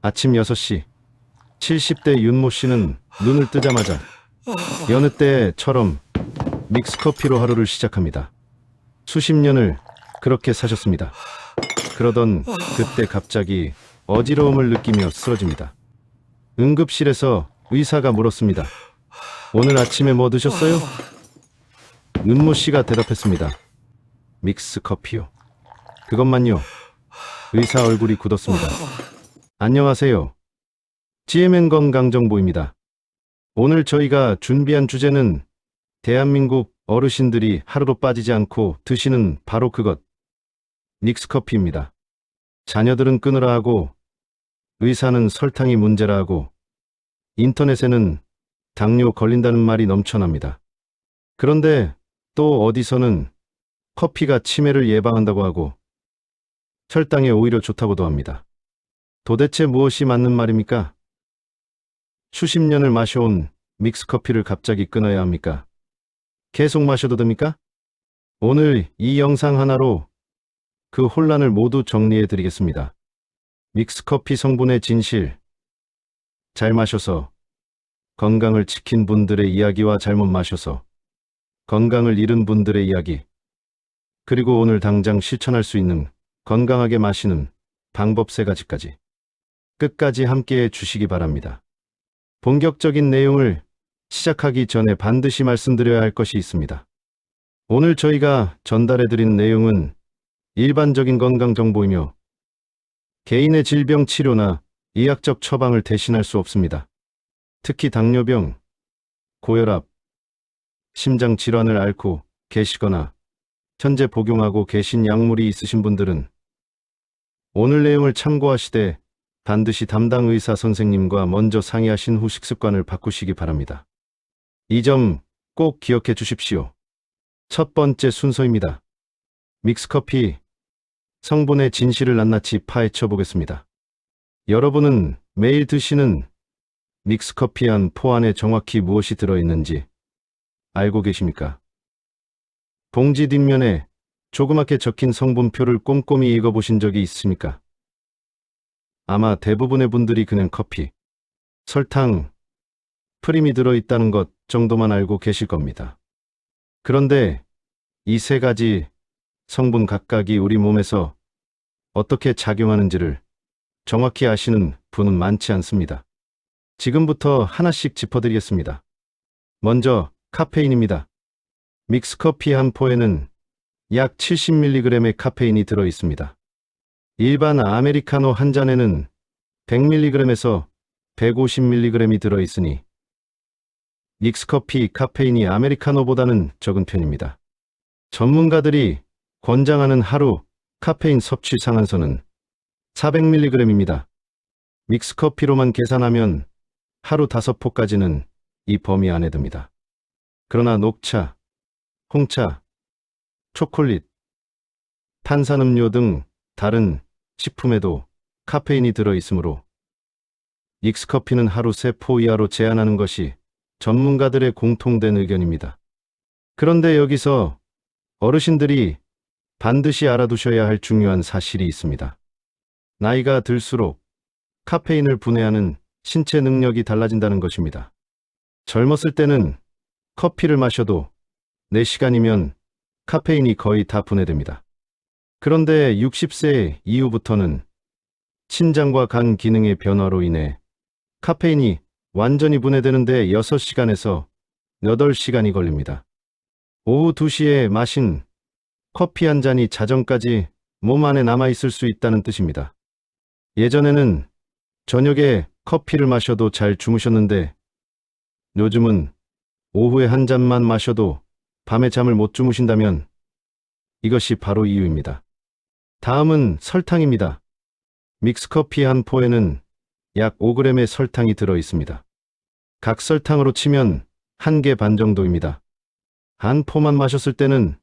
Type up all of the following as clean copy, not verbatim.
아침 6시, 70대 윤모 씨는 눈을 뜨자마자 여느 때처럼 믹스커피로 하루를 시작합니다. 수십 년을 그렇게 사셨습니다. 그러던 그때 갑자기 어지러움을 느끼며 쓰러집니다. 응급실에서 의사가 물었습니다. 오늘 아침에 뭐 드셨어요? 윤모 씨가 대답했습니다. 믹스커피요. 그것만요. 의사 얼굴이 굳었습니다. 안녕하세요. GMN 건강정보입니다. 오늘 저희가 준비한 주제는 대한민국 어르신들이 하루도 빠지지 않고 드시는 바로 그것, 믹스커피입니다. 자녀들은 끊으라 하고, 의사는 설탕이 문제라 하고, 인터넷에는 당뇨 걸린다는 말이 넘쳐납니다. 그런데 또 어디서는 커피가 치매를 예방한다고 하고, 혈당에 오히려 좋다고도 합니다. 도대체 무엇이 맞는 말입니까? 수십 년을 마셔온 믹스커피를 갑자기 끊어야 합니까? 계속 마셔도 됩니까? 오늘 이 영상 하나로 그 혼란을 모두 정리해 드리겠습니다. 믹스커피 성분의 진실, 잘 마셔서 건강을 지킨 분들의 이야기와 잘못 마셔서 건강을 잃은 분들의 이야기, 그리고 오늘 당장 실천할 수 있는 건강하게 마시는 방법 3가지까지 끝까지 함께해 주시기 바랍니다. 본격적인 내용을 시작하기 전에 반드시 말씀드려야 할 것이 있습니다. 오늘 저희가 전달해드린 내용은 일반적인 건강 정보이며 개인의 질병 치료나 의학적 처방을 대신할 수 없습니다. 특히 당뇨병, 고혈압, 심장 질환을 앓고 계시거나 현재 복용하고 계신 약물이 있으신 분들은 오늘 내용을 참고하시되 반드시 담당 의사 선생님과 먼저 상의하신 후 식습관을 바꾸시기 바랍니다. 이 점 꼭 기억해 주십시오. 첫 번째 순서입니다. 믹스커피 성분의 진실을 낱낱이 파헤쳐 보겠습니다. 여러분은 매일 드시는 믹스커피 한 포 안에 정확히 무엇이 들어있는지 알고 계십니까? 봉지 뒷면에 조그맣게 적힌 성분표를 꼼꼼히 읽어보신 적이 있습니까? 아마 대부분의 분들이 그냥 커피, 설탕, 프림이 들어있다는 것 정도만 알고 계실 겁니다. 그런데 이 3가지 성분 각각이 우리 몸에서 어떻게 작용하는지를 정확히 아시는 분은 많지 않습니다. 지금부터 하나씩 짚어드리겠습니다. 먼저 카페인입니다. 믹스커피 한 포에는 약 70mg의 카페인이 들어있습니다. 일반 아메리카노 한 잔에는 100mg에서 150mg이 들어있으니 믹스커피 카페인이 아메리카노보다는 적은 편입니다. 전문가들이 권장하는 하루 카페인 섭취 상한선은 400mg입니다. 믹스커피로만 계산하면 하루 5포까지는 이 범위 안에 듭니다. 그러나 녹차, 홍차, 초콜릿, 탄산음료 등 다른 식품에도 카페인이 들어있으므로 믹스커피는 하루 3포 이하로 제한하는 것이 전문가들의 공통된 의견입니다. 그런데 여기서 어르신들이 반드시 알아두셔야 할 중요한 사실이 있습니다. 나이가 들수록 카페인을 분해하는 신체 능력이 달라진다는 것입니다. 젊었을 때는 커피를 마셔도 4시간이면 카페인이 거의 다 분해됩니다. 그런데 60세 이후부터는 신장과 간 기능의 변화로 인해 카페인이 완전히 분해되는데 6시간에서 8시간이 걸립니다. 오후 2시에 마신 커피 한 잔이 자정까지 몸 안에 남아있을 수 있다는 뜻입니다. 예전에는 저녁에 커피를 마셔도 잘 주무셨는데 요즘은 오후에 한 잔만 마셔도 밤에 잠을 못 주무신다면 이것이 바로 이유입니다. 다음은 설탕입니다. 믹스커피 한 포에는 약 5g의 설탕이 들어 있습니다. 각 설탕으로 치면 1개 반 정도입니다. 한 포만 마셨을 때는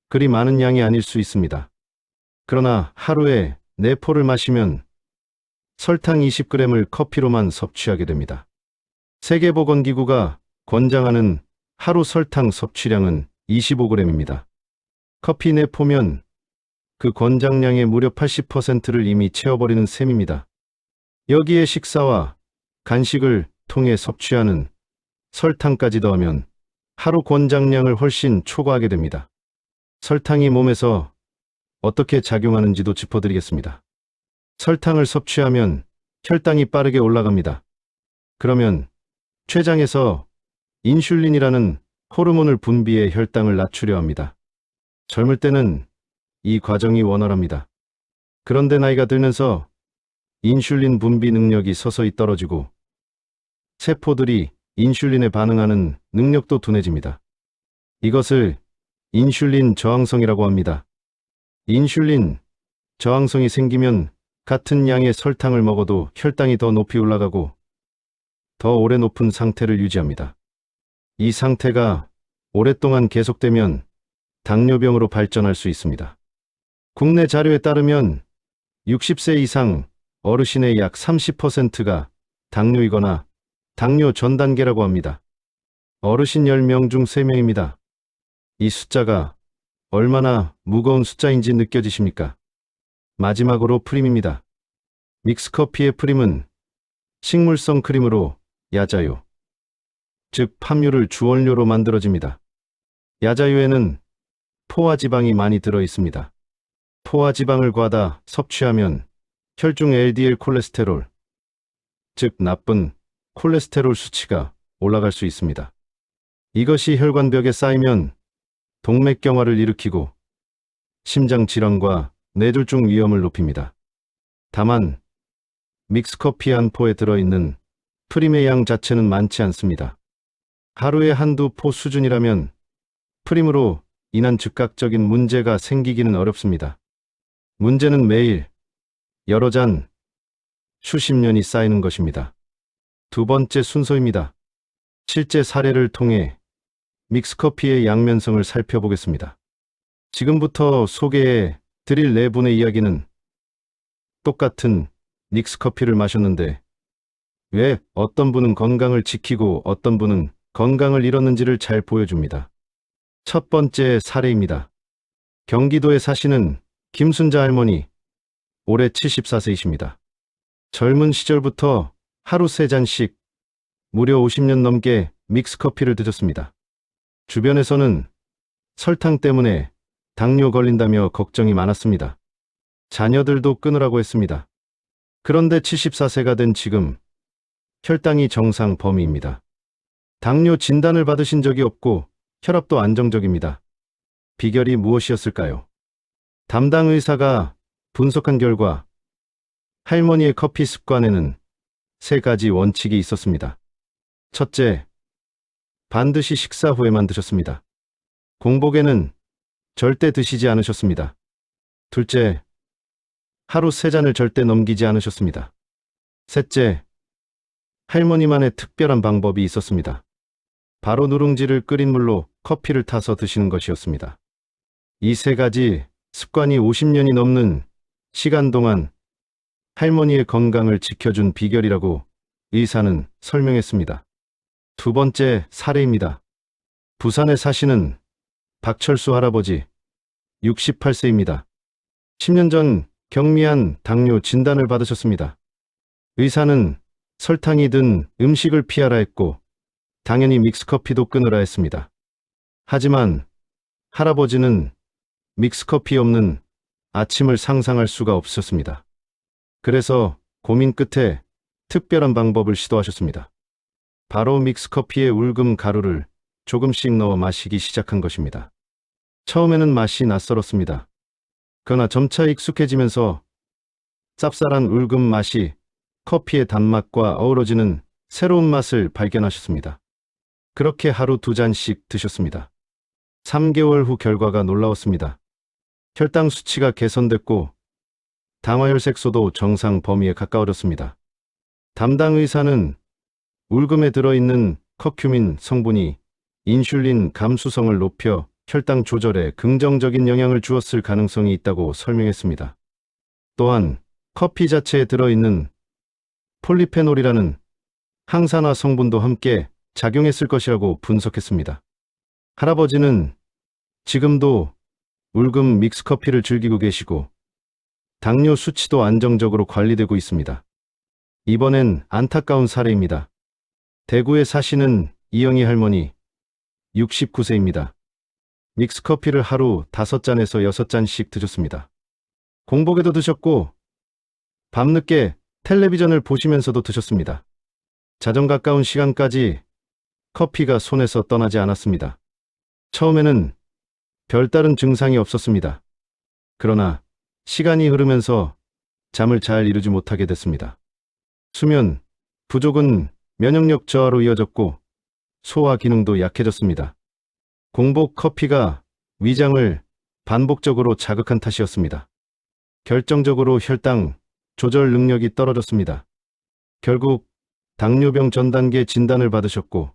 그리 많은 양이 아닐 수 있습니다. 그러나 하루에 4포를 마시면 설탕 20g을 커피로만 섭취하게 됩니다. 세계보건기구가 권장하는 하루 설탕 섭취량은 25g입니다. 커피 4포면 그 권장량의 무려 80%를 이미 채워버리는 셈입니다. 여기에 식사와 간식을 통해 섭취하는 설탕까지 더하면 하루 권장량을 훨씬 초과하게 됩니다. 설탕이 몸에서 어떻게 작용하는지도 짚어드리겠습니다. 설탕을 섭취하면 혈당이 빠르게 올라갑니다. 그러면 췌장에서 인슐린이라는 호르몬을 분비해 혈당을 낮추려 합니다. 젊을 때는 이 과정이 원활합니다. 그런데 나이가 들면서 인슐린 분비 능력이 서서히 떨어지고 세포들이 인슐린에 반응하는 능력도 둔해집니다. 이것을 인슐린 저항성이라고 합니다. 인슐린 저항성이 생기면 같은 양의 설탕을 먹어도 혈당이 더 높이 올라가고 더 오래 높은 상태를 유지합니다. 이 상태가 오랫동안 계속되면 당뇨병으로 발전할 수 있습니다. 국내 자료에 따르면 60세 이상 어르신의 약 30%가 당뇨이거나 당뇨 전 단계라고 합니다. 어르신 10명 중 3명입니다. 이 숫자가 얼마나 무거운 숫자인지 느껴지십니까? 마지막으로 프림입니다. 믹스커피의 프림은 식물성 크림으로 야자유, 즉 팜유를 주원료로 만들어집니다. 야자유에는 포화지방이 많이 들어 있습니다. 포화지방을 과다 섭취하면 혈중 LDL 콜레스테롤, 즉 나쁜 콜레스테롤 수치가 올라갈 수 있습니다. 이것이 혈관벽에 쌓이면 동맥경화를 일으키고 심장 질환과 뇌졸중 위험을 높입니다. 다만 믹스커피 한 포에 들어있는 프림의 양 자체는 많지 않습니다. 하루에 한두 포 수준이라면 프림으로 인한 즉각적인 문제가 생기기는 어렵습니다. 문제는 매일 여러 잔, 수십 년이 쌓이는 것입니다. 두 번째 순서입니다. 실제 사례를 통해 믹스커피의 양면성을 살펴보겠습니다. 지금부터 소개해 드릴 네 분의 이야기는 똑같은 믹스커피를 마셨는데 왜 어떤 분은 건강을 지키고 어떤 분은 건강을 잃었는지를 잘 보여줍니다. 첫 번째 사례입니다. 경기도에 사시는 김순자 할머니, 올해 74세이십니다. 젊은 시절부터 하루 3잔씩 무려 50년 넘게 믹스커피를 드셨습니다. 주변에서는 설탕 때문에 당뇨 걸린다며 걱정이 많았습니다. 자녀들도 끊으라고 했습니다. 그런데 74세가 된 지금 혈당이 정상 범위입니다. 당뇨 진단을 받으신 적이 없고 혈압도 안정적입니다. 비결이 무엇이었을까요? 담당 의사가 분석한 결과 할머니의 커피 습관에는 3가지 원칙이 있었습니다. 첫째, 반드시 식사 후에만 드셨습니다. 공복에는 절대 드시지 않으셨습니다. 둘째, 하루 3잔을 절대 넘기지 않으셨습니다. 셋째, 할머니만의 특별한 방법이 있었습니다. 바로 누룽지를 끓인 물로 커피를 타서 드시는 것이었습니다. 이 3가지 습관이 50년이 넘는 시간 동안 할머니의 건강을 지켜준 비결이라고 의사는 설명했습니다. 두 번째 사례입니다. 부산에 사시는 박철수 할아버지, 68세입니다. 10년 전 경미한 당뇨 진단을 받으셨습니다. 의사는 설탕이 든 음식을 피하라 했고 당연히 믹스커피도 끊으라 했습니다. 하지만 할아버지는 믹스커피 없는 아침을 상상할 수가 없었습니다. 그래서 고민 끝에 특별한 방법을 시도하셨습니다. 바로 믹스커피에 울금 가루를 조금씩 넣어 마시기 시작한 것입니다. 처음에는 맛이 낯설었습니다. 그러나 점차 익숙해지면서 쌉쌀한 울금 맛이 커피의 단맛과 어우러지는 새로운 맛을 발견하셨습니다. 그렇게 하루 2잔씩 드셨습니다. 3개월 후 결과가 놀라웠습니다. 혈당 수치가 개선됐고 당화혈색소도 정상 범위에 가까워졌습니다. 담당 의사는 울금에 들어있는 커큐민 성분이 인슐린 감수성을 높여 혈당 조절에 긍정적인 영향을 주었을 가능성이 있다고 설명했습니다. 또한 커피 자체에 들어있는 폴리페놀이라는 항산화 성분도 함께 작용했을 것이라고 분석했습니다. 할아버지는 지금도 울금 믹스커피를 즐기고 계시고 당뇨 수치도 안정적으로 관리되고 있습니다. 이번엔 안타까운 사례입니다. 대구에 사시는 이영희 할머니, 69세입니다. 믹스커피를 하루 5잔에서 6잔씩 드셨습니다. 공복에도 드셨고 밤늦게 텔레비전을 보시면서도 드셨습니다. 자정 가까운 시간까지 커피가 손에서 떠나지 않았습니다. 처음에는 별다른 증상이 없었습니다. 그러나 시간이 흐르면서 잠을 잘 이루지 못하게 됐습니다. 수면 부족은 면역력 저하로 이어졌고 소화 기능도 약해졌습니다. 공복 커피가 위장을 반복적으로 자극한 탓이었습니다. 결정적으로 혈당 조절 능력이 떨어졌습니다. 결국 당뇨병 전 단계 진단을 받으셨고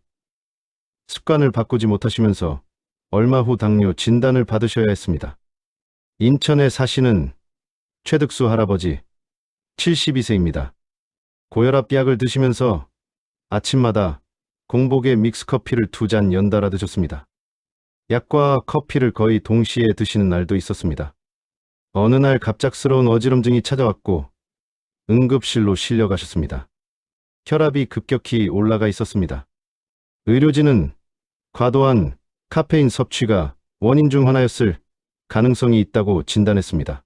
습관을 바꾸지 못하시면서 얼마 후 당뇨 진단을 받으셔야 했습니다. 인천에 사시는 최득수 할아버지, 72세입니다. 고혈압 약을 드시면서 아침마다 공복에 믹스커피를 2잔 연달아 드셨습니다. 약과 커피를 거의 동시에 드시는 날도 있었습니다. 어느 날 갑작스러운 어지럼증이 찾아왔고 응급실로 실려가셨습니다. 혈압이 급격히 올라가 있었습니다. 의료진은 과도한 카페인 섭취가 원인 중 하나였을 가능성이 있다고 진단했습니다.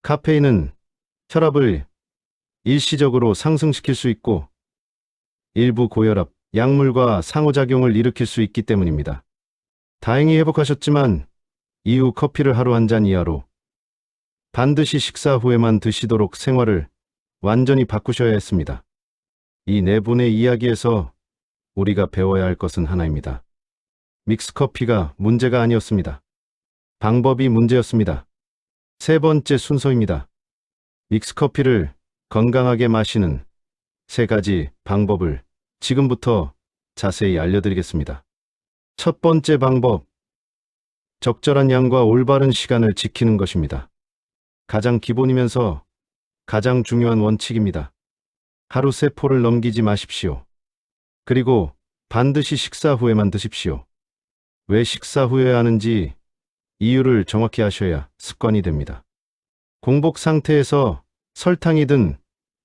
카페인은 혈압을 일시적으로 상승시킬 수 있고 일부 고혈압, 약물과 상호작용을 일으킬 수 있기 때문입니다. 다행히 회복하셨지만 이후 커피를 하루 1잔 이하로 반드시 식사 후에만 드시도록 생활을 완전히 바꾸셔야 했습니다. 이 네 분의 이야기에서 우리가 배워야 할 것은 하나입니다. 믹스커피가 문제가 아니었습니다. 방법이 문제였습니다. 세 번째 순서입니다. 믹스커피를 건강하게 마시는 3가지 방법을 지금부터 자세히 알려드리겠습니다. 첫 번째 방법, 적절한 양과 올바른 시간을 지키는 것입니다. 가장 기본이면서 가장 중요한 원칙입니다. 하루 3포를 넘기지 마십시오. 그리고 반드시 식사 후에만 드십시오. 왜 식사 후에 하는지 이유를 정확히 아셔야 습관이 됩니다. 공복 상태에서 설탕이 든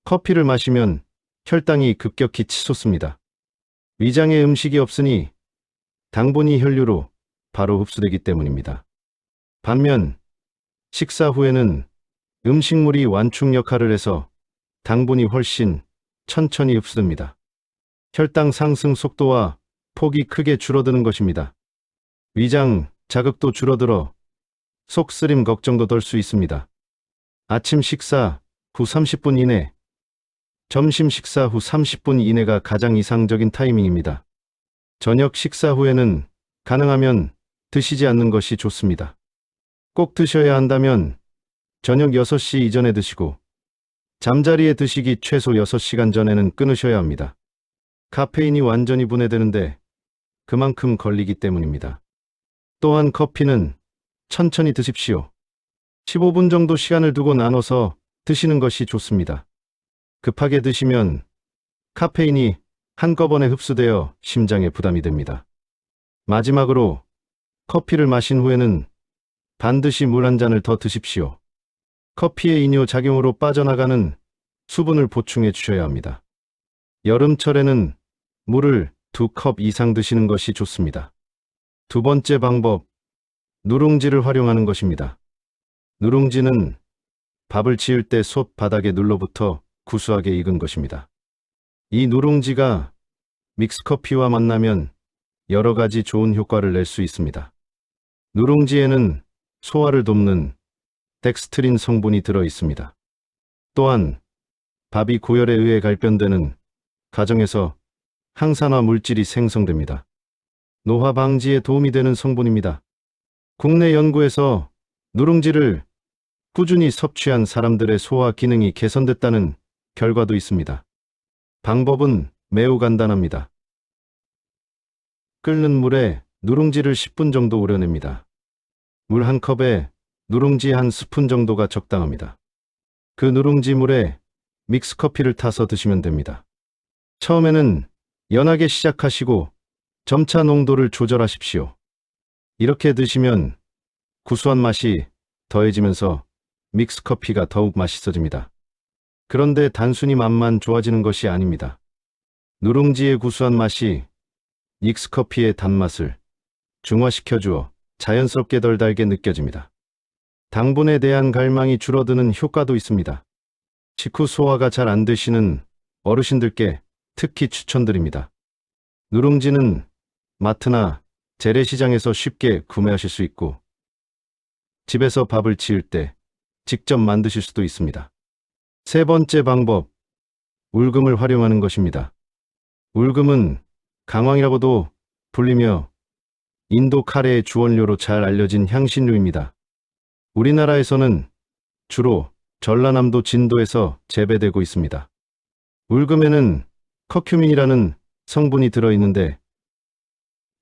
커피를 마시면 혈당이 급격히 치솟습니다. 위장에 음식이 없으니 당분이 혈류로 바로 흡수되기 때문입니다. 반면 식사 후에는 음식물이 완충 역할을 해서 당분이 훨씬 천천히 흡수됩니다. 혈당 상승 속도와 폭이 크게 줄어드는 것입니다. 위장 자극도 줄어들어 속쓰림 걱정도 덜 수 있습니다. 아침 식사 후 30분 이내, 점심 식사 후 30분 이내가 가장 이상적인 타이밍입니다. 저녁 식사 후에는 가능하면 드시지 않는 것이 좋습니다. 꼭 드셔야 한다면 저녁 6시 이전에 드시고 잠자리에 드시기 최소 6시간 전에는 끊으셔야 합니다. 카페인이 완전히 분해되는데 그만큼 걸리기 때문입니다. 또한 커피는 천천히 드십시오. 15분 정도 시간을 두고 나눠서 드시는 것이 좋습니다. 급하게 드시면 카페인이 한꺼번에 흡수되어 심장에 부담이 됩니다. 마지막으로 커피를 마신 후에는 반드시 물 1잔을 더 드십시오. 커피의 이뇨 작용으로 빠져나가는 수분을 보충해 주셔야 합니다. 여름철에는 물을 2컵 이상 드시는 것이 좋습니다. 두 번째 방법, 누룽지를 활용하는 것입니다. 누룽지는 밥을 지을 때 솥 바닥에 눌러붙어 구수하게 익은 것입니다. 이 누룽지가 믹스커피와 만나면 여러 가지 좋은 효과를 낼 수 있습니다. 누룽지에는 소화를 돕는 덱스트린 성분이 들어 있습니다. 또한 밥이 고열에 의해 갈변되는 과정에서 항산화 물질이 생성됩니다. 노화 방지에 도움이 되는 성분입니다. 국내 연구에서 누룽지를 꾸준히 섭취한 사람들의 소화 기능이 개선됐다는 결과도 있습니다. 방법은 매우 간단합니다. 끓는 물에 누룽지를 10분 정도 우려냅니다. 물 1컵에 누룽지 1스푼 정도가 적당합니다. 그 누룽지 물에 믹스커피를 타서 드시면 됩니다. 처음에는 연하게 시작하시고 점차 농도를 조절하십시오. 이렇게 드시면 구수한 맛이 더해지면서 믹스커피가 더욱 맛있어집니다. 그런데 단순히 맛만 좋아지는 것이 아닙니다. 누룽지의 구수한 맛이 믹스커피의 단맛을 중화시켜주어 자연스럽게 덜 달게 느껴집니다. 당분에 대한 갈망이 줄어드는 효과도 있습니다. 식후 소화가 잘 안 되시는 어르신들께 특히 추천드립니다. 누룽지는 마트나 재래시장에서 쉽게 구매하실 수 있고 집에서 밥을 지을 때 직접 만드실 수도 있습니다. 세 번째 방법, 울금을 활용하는 것입니다. 울금은 강황이라고도 불리며 인도 카레의 주원료로 잘 알려진 향신료입니다. 우리나라에서는 주로 전라남도 진도에서 재배되고 있습니다. 울금에는 커큐민이라는 성분이 들어있는데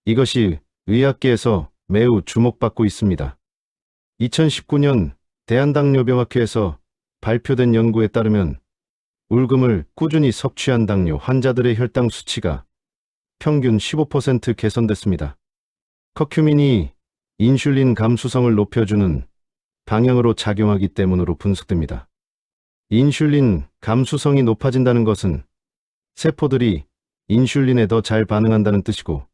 이것이 의학계에서 매우 주목받고 있습니다. 2019년 대한당뇨병학회에서 발표된 연구에 따르면 울금을 꾸준히 섭취한 당뇨 환자들의 혈당 수치가 평균 15% 개선됐습니다. 커큐민이 인슐린 감수성을 높여주는 방향으로 작용하기 때문으로 분석됩니다. 인슐린 감수성이 높아진다는 것은 세포들이 인슐린에 더 잘 반응한다는 뜻이고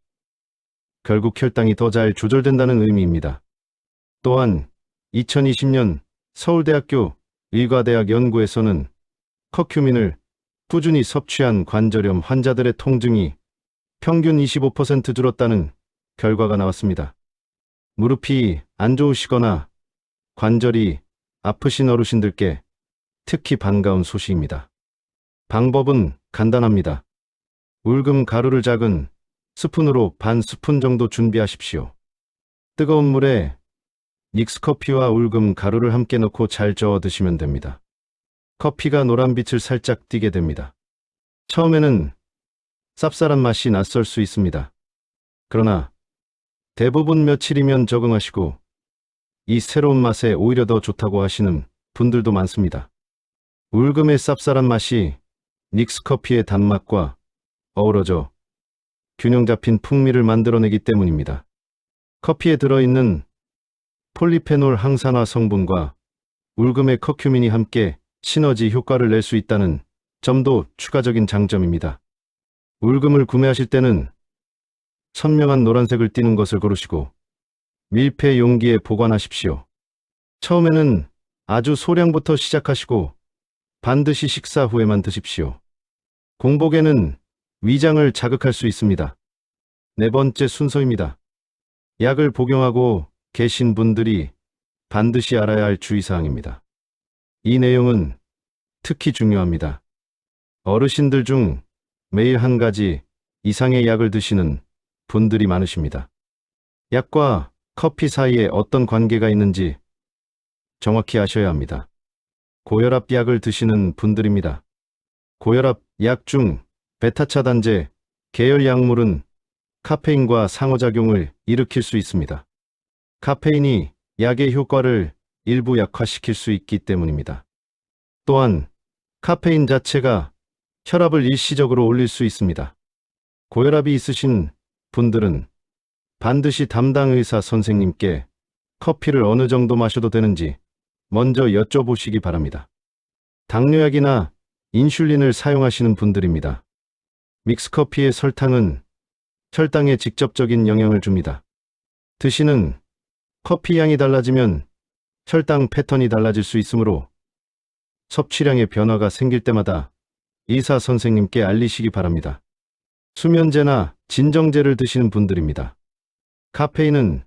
결국 혈당이 더 잘 조절된다는 의미입니다. 또한 2020년 서울대학교 의과대학 연구에서는 커큐민을 꾸준히 섭취한 관절염 환자들의 통증이 평균 25% 줄었다는 결과가 나왔습니다. 무릎이 안 좋으시거나 관절이 아프신 어르신들께 특히 반가운 소식입니다. 방법은 간단합니다. 울금 가루를 작은 스푼으로 반 스푼 정도 준비하십시오. 뜨거운 물에 믹스커피와 울금 가루를 함께 넣고 잘 저어 드시면 됩니다. 커피가 노란빛을 살짝 띠게 됩니다. 처음에는 쌉쌀한 맛이 낯설 수 있습니다. 그러나 대부분 며칠이면 적응하시고 이 새로운 맛에 오히려 더 좋다고 하시는 분들도 많습니다. 울금의 쌉쌀한 맛이 믹스커피의 단맛과 어우러져 균형 잡힌 풍미를 만들어내기 때문입니다. 커피에 들어있는 폴리페놀 항산화 성분과 울금의 커큐민이 함께 시너지 효과를 낼 수 있다는 점도 추가적인 장점입니다. 울금을 구매하실 때는 선명한 노란색을 띠는 것을 고르시고 밀폐 용기에 보관하십시오. 처음에는 아주 소량부터 시작하시고 반드시 식사 후에만 드십시오. 공복에는 위장을 자극할 수 있습니다. 네 번째 순서입니다. 약을 복용하고 계신 분들이 반드시 알아야 할 주의사항입니다. 이 내용은 특히 중요합니다. 어르신들 중 매일 한 가지 이상의 약을 드시는 분들이 많으십니다. 약과 커피 사이에 어떤 관계가 있는지 정확히 아셔야 합니다. 고혈압 약을 드시는 분들입니다. 고혈압 약 중 베타차단제, 계열 약물은 카페인과 상호작용을 일으킬 수 있습니다. 카페인이 약의 효과를 일부 약화시킬 수 있기 때문입니다. 또한 카페인 자체가 혈압을 일시적으로 올릴 수 있습니다. 고혈압이 있으신 분들은 반드시 담당 의사 선생님께 커피를 어느 정도 마셔도 되는지 먼저 여쭤보시기 바랍니다. 당뇨약이나 인슐린을 사용하시는 분들입니다. 믹스커피의 설탕은 혈당에 직접적인 영향을 줍니다. 드시는 커피 양이 달라지면 혈당 패턴이 달라질 수 있으므로 섭취량의 변화가 생길 때마다 의사 선생님께 알리시기 바랍니다. 수면제나 진정제를 드시는 분들입니다. 카페인은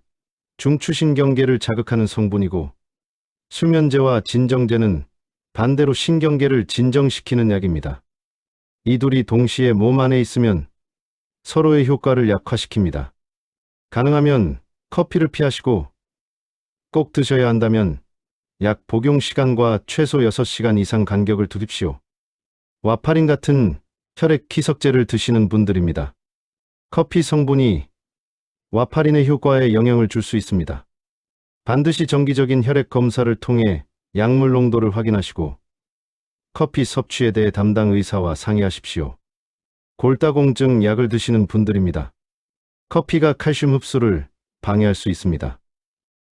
중추신경계를 자극하는 성분이고 수면제와 진정제는 반대로 신경계를 진정시키는 약입니다. 이 둘이 동시에 몸 안에 있으면 서로의 효과를 약화시킵니다. 가능하면 커피를 피하시고 꼭 드셔야 한다면 약 복용 시간과 최소 6시간 이상 간격을 두십시오. 와파린 같은 혈액 희석제를 드시는 분들입니다. 커피 성분이 와파린의 효과에 영향을 줄 수 있습니다. 반드시 정기적인 혈액 검사를 통해 약물 농도를 확인하시고 커피 섭취에 대해 담당 의사와 상의하십시오. 골다공증 약을 드시는 분들입니다. 커피가 칼슘 흡수를 방해할 수 있습니다.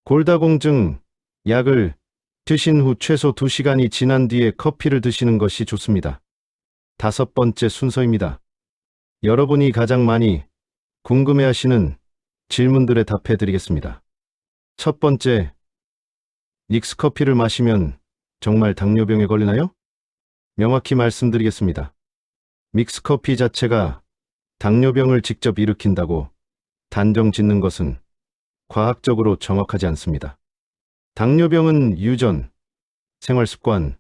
골다공증 약을 드신 후 최소 2시간이 지난 뒤에 커피를 드시는 것이 좋습니다. 5번째 순서입니다. 여러분이 가장 많이 궁금해하시는 질문들에 답해 드리겠습니다. 첫 번째, 믹스커피를 마시면 정말 당뇨병에 걸리나요? 명확히 말씀드리겠습니다. 믹스커피 자체가 당뇨병을 직접 일으킨다고 단정 짓는 것은 과학적으로 정확하지 않습니다. 당뇨병은 유전, 생활습관,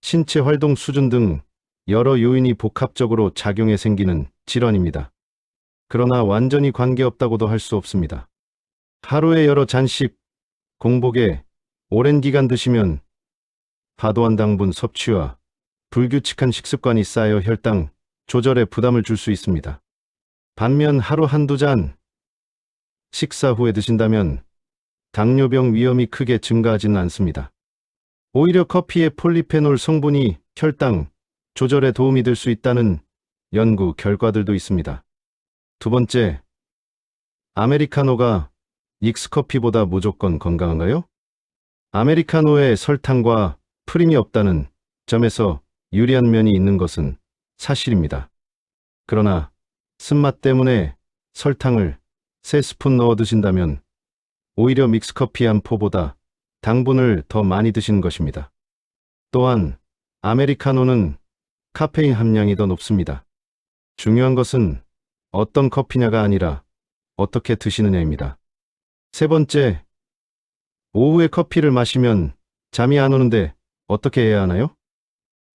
신체 활동 수준 등 여러 요인이 복합적으로 작용해 생기는 질환입니다. 그러나 완전히 관계없다고도 할 수 없습니다. 하루에 여러 잔씩 공복에 오랜 기간 드시면 과도한 당분 섭취와 불규칙한 식습관이 쌓여 혈당 조절에 부담을 줄 수 있습니다. 반면 하루 한두 잔 식사 후에 드신다면 당뇨병 위험이 크게 증가하지는 않습니다. 오히려 커피의 폴리페놀 성분이 혈당 조절에 도움이 될 수 있다는 연구 결과들도 있습니다. 두 번째, 아메리카노가 믹스커피보다 무조건 건강한가요? 아메리카노에 설탕과 프림이 없다는 점에서 유리한 면이 있는 것은 사실입니다. 그러나 쓴맛 때문에 설탕을 3스푼 넣어 드신다면 오히려 믹스커피 한 포보다 당분을 더 많이 드시는 것입니다. 또한 아메리카노는 카페인 함량이 더 높습니다. 중요한 것은 어떤 커피냐가 아니라 어떻게 드시느냐입니다. 세 번째, 오후에 커피를 마시면 잠이 안 오는데 어떻게 해야 하나요?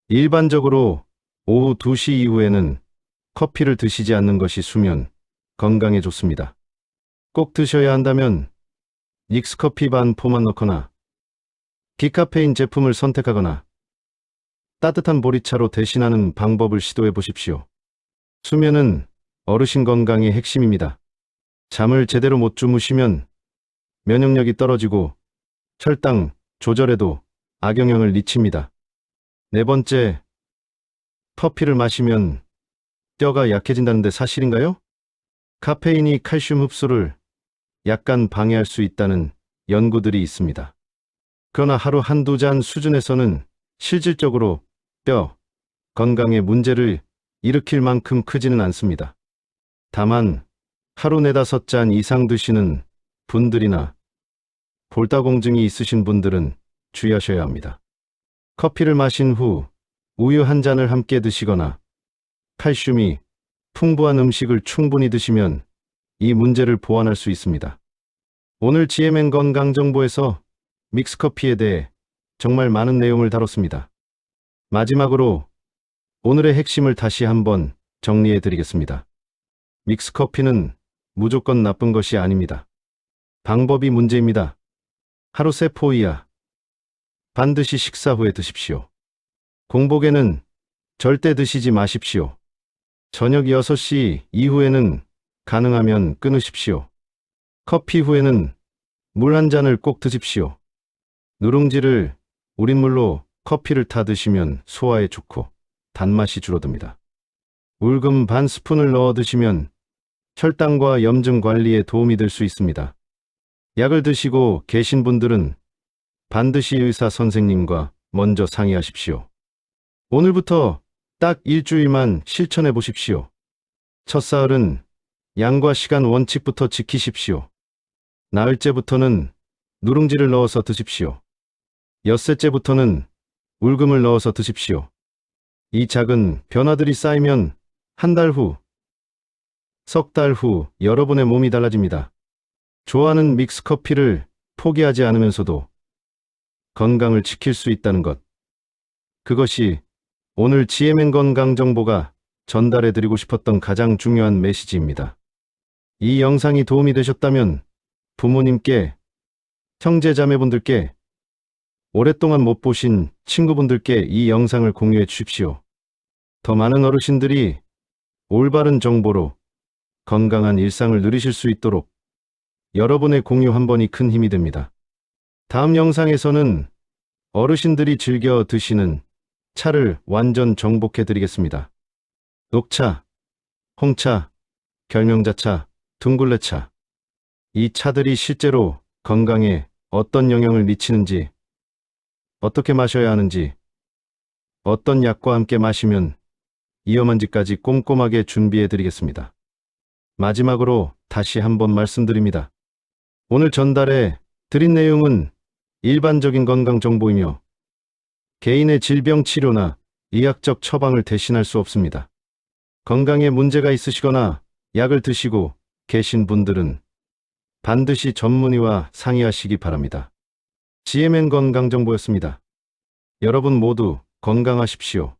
일반적으로 오후 2시 이후에는 커피를 드시지 않는 것이 수면 건강에 좋습니다. 꼭 드셔야 한다면 믹스커피 반 포만 넣거나 디카페인 제품을 선택하거나 따뜻한 보리차로 대신하는 방법을 시도해 보십시오. 수면은 어르신 건강의 핵심입니다. 잠을 제대로 못 주무시면 면역력이 떨어지고 혈당 조절에도 악영향을 미칩니다. 네 번째, 커피를 마시면 뼈가 약해진다는데 사실인가요? 카페인이 칼슘 흡수를 약간 방해할 수 있다는 연구들이 있습니다. 그러나 하루 한두 잔 수준에서는 실질적으로 뼈 건강에 문제를 일으킬 만큼 크지는 않습니다. 다만 하루 4-5잔 이상 드시는 분들이나 골다공증이 있으신 분들은 주의하셔야 합니다. 커피를 마신 후 우유 한 잔을 함께 드시거나 칼슘이 풍부한 음식을 충분히 드시면 이 문제를 보완할 수 있습니다. 오늘 GMN 건강정보에서 믹스커피에 대해 정말 많은 내용을 다뤘습니다. 마지막으로 오늘의 핵심을 다시 한번 정리해 드리겠습니다. 믹스커피는 무조건 나쁜 것이 아닙니다. 방법이 문제입니다. 하루 3포 이하 반드시 식사 후에 드십시오. 공복에는 절대 드시지 마십시오. 저녁 6시 이후에는 가능하면 끊으십시오. 커피 후에는 물 한 잔을 꼭 드십시오. 누룽지를 우린 물로 커피를 타 드시면 소화에 좋고 단맛이 줄어듭니다. 울금 반 스푼을 넣어 드시면 혈당과 염증 관리에 도움이 될 수 있습니다. 약을 드시고 계신 분들은 반드시 의사 선생님과 먼저 상의하십시오. 오늘부터 딱 일주일만 실천해 보십시오. 첫 사흘은 양과 시간 원칙부터 지키십시오. 나흘째부터는 누룽지를 넣어서 드십시오. 엿새째부터는 울금을 넣어서 드십시오. 이 작은 변화들이 쌓이면 한 달 후, 석 달 후 여러분의 몸이 달라집니다. 좋아하는 믹스커피를 포기하지 않으면서도 건강을 지킬 수 있다는 것. 그것이 오늘 GMN 건강정보가 전달해드리고 싶었던 가장 중요한 메시지입니다. 이 영상이 도움이 되셨다면 부모님께, 형제 자매분들께, 오랫동안 못 보신 친구분들께 이 영상을 공유해 주십시오. 더 많은 어르신들이 올바른 정보로 건강한 일상을 누리실 수 있도록 여러분의 공유 한 번이 큰 힘이 됩니다. 다음 영상에서는 어르신들이 즐겨 드시는 차를 완전 정복해 드리겠습니다. 녹차, 홍차, 결명자차, 둥글레차. 이 차들이 실제로 건강에 어떤 영향을 미치는지 어떻게 마셔야 하는지, 어떤 약과 함께 마시면 위험한지까지 꼼꼼하게 준비해 드리겠습니다. 마지막으로 다시 한번 말씀드립니다. 오늘 전달해 드린 내용은 일반적인 건강 정보이며 개인의 질병 치료나 의학적 처방을 대신할 수 없습니다. 건강에 문제가 있으시거나 약을 드시고 계신 분들은 반드시 전문의와 상의하시기 바랍니다. GMN 건강정보였습니다. 여러분 모두 건강하십시오.